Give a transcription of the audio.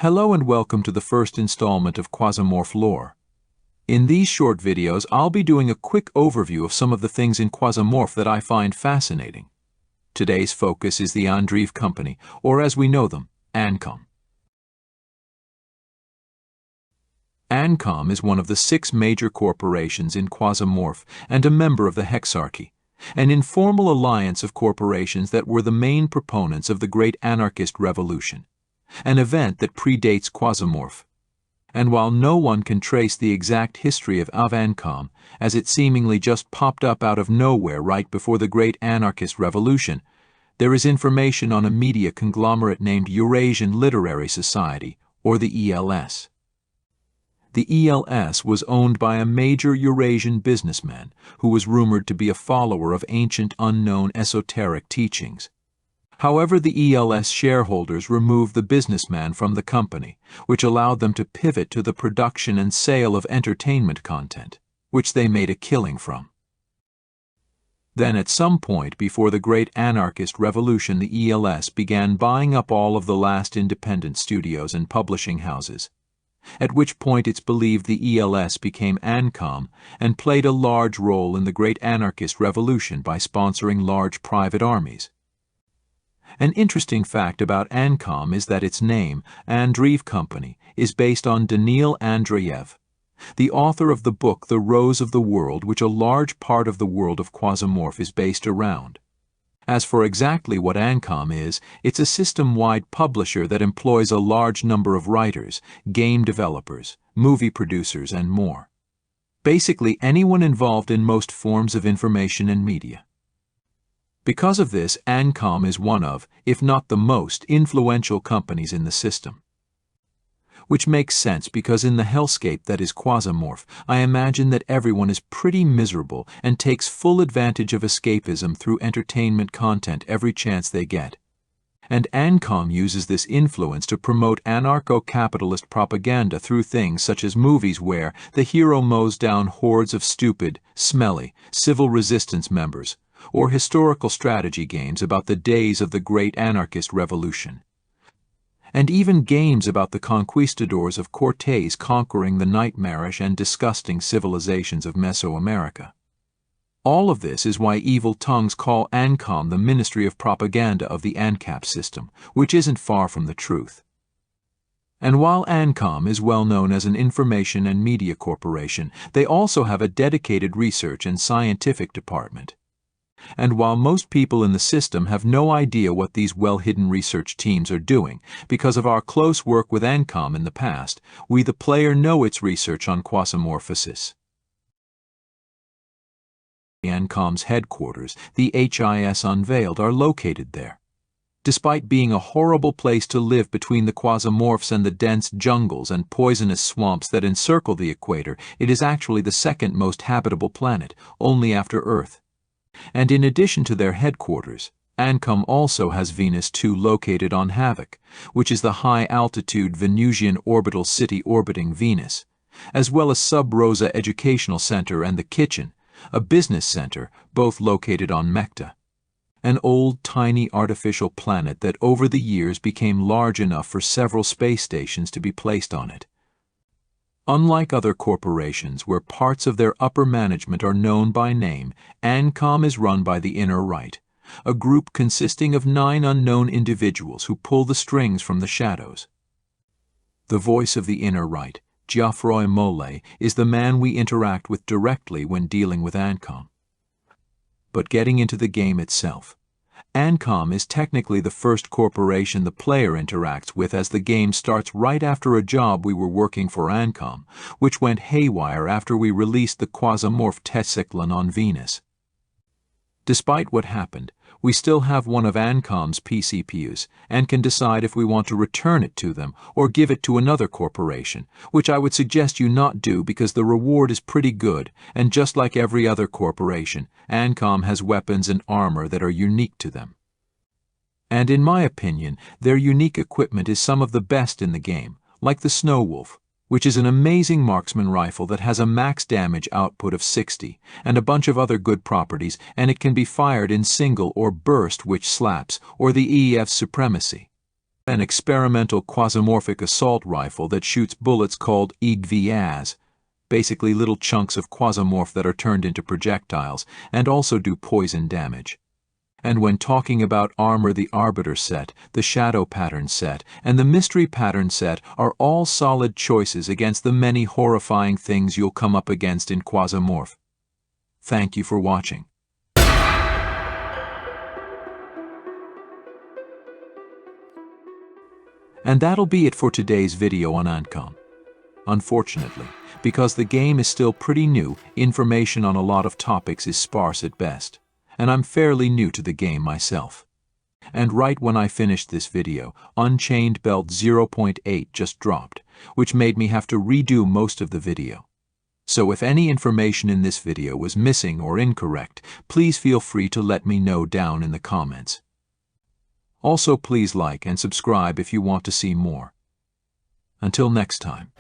Hello and welcome to the first installment of Quasimorph lore. In these short videos, I'll be doing a quick overview of some of the things in Quasimorph that I find fascinating. Today's focus is the Andreev Company, or as we know them, AnCom. AnCom is one of the 6 major corporations in Quasimorph and a member of the Hexarchy, an informal alliance of corporations that were the main proponents of the Great Anarchist Revolution, an event that predates Quasimorph. And while no one can trace the exact history of AnCom, as it seemingly just popped up out of nowhere right before the Great Anarchist Revolution, there is information on a media conglomerate named Eurasian Literary Society, or the ELS. The ELS was owned by a major Eurasian businessman who was rumored to be a follower of ancient unknown esoteric teachings. However, the ELS shareholders removed the businessman from the company, which allowed them to pivot to the production and sale of entertainment content, which they made a killing from. Then at some point before the Great Anarchist Revolution, the ELS began buying up all of the last independent studios and publishing houses, at which point it's believed the ELS became AnCom and played a large role in the Great Anarchist Revolution by sponsoring large private armies. An interesting fact about AnCom is that its name, Andreev Company, is based on Daniil Andreev, the author of the book The Rose of the World, which a large part of the world of Quasimorph is based around. As for exactly what AnCom is, it's a system-wide publisher that employs a large number of writers, game developers, movie producers, and more. Basically anyone involved in most forms of information and media. Because of this, AnCom is one of, if not the most, influential companies in the system. Which makes sense because in the hellscape that is Quasimorph, I imagine that everyone is pretty miserable and takes full advantage of escapism through entertainment content every chance they get. And AnCom uses this influence to promote anarcho-capitalist propaganda through things such as movies where the hero mows down hordes of stupid, smelly, civil resistance members, or historical strategy games about the days of the Great Anarchist Revolution. And even games about the conquistadors of Cortés conquering the nightmarish and disgusting civilizations of Mesoamerica. All of this is why evil tongues call AnCom the Ministry of Propaganda of the ANCAP system, which isn't far from the truth. And while AnCom is well known as an information and media corporation, they also have a dedicated research and scientific department. And while most people in the system have no idea what these well-hidden research teams are doing, because of our close work with AnCom in the past, we the player know its research on quasimorphosis. AnCom's headquarters, the HIS Unveiled, are located there. Despite being a horrible place to live between the Quasimorphs and the dense jungles and poisonous swamps that encircle the equator, it is actually the second most habitable planet, only after Earth. And in addition to their headquarters, AnCom also has Venus 2 located on Havoc, which is the high-altitude Venusian orbital city orbiting Venus, as well as Sub Rosa Educational Center and the Kitchen, a business center, both located on Mecta, an old, tiny artificial planet that over the years became large enough for several space stations to be placed on it. Unlike other corporations where parts of their upper management are known by name, AnCom is run by the Inner Right, a group consisting of 9 unknown individuals who pull the strings from the shadows. The voice of the Inner Right, Geoffroy Mollet, is the man we interact with directly when dealing with AnCom. But getting into the game itself, AnCom is technically the first corporation the player interacts with, as the game starts right after a job we were working for AnCom, which went haywire after we released the Quasimorph Tesiklon on Venus. Despite what happened, we still have one of AnCom's PCPUs and can decide if we want to return it to them or give it to another corporation, which I would suggest you not do because the reward is pretty good, and just like every other corporation, AnCom has weapons and armor that are unique to them. And in my opinion, their unique equipment is some of the best in the game, like the Snow Wolf, which is an amazing marksman rifle that has a max damage output of 60 and a bunch of other good properties, and it can be fired in single or burst, which slaps, or the EF Supremacy. an experimental quasimorphic assault rifle that shoots bullets called EGVAs, basically little chunks of quasimorph that are turned into projectiles and also do poison damage. And when talking about armor, the Arbiter set, the Shadow Pattern set, and the Mystery Pattern set are all solid choices against the many horrifying things you'll come up against in Quasimorph. Thank you for watching. And that'll be it for today's video on AnCom. Unfortunately, because the game is still pretty new, information on a lot of topics is sparse at best. And I'm fairly new to the game myself. And right when I finished this video, Unchained Belt 0.8 just dropped, which made me have to redo most of the video. So if any information in this video was missing or incorrect, please feel free to let me know down in the comments. Also, please like and subscribe if you want to see more. Until next time.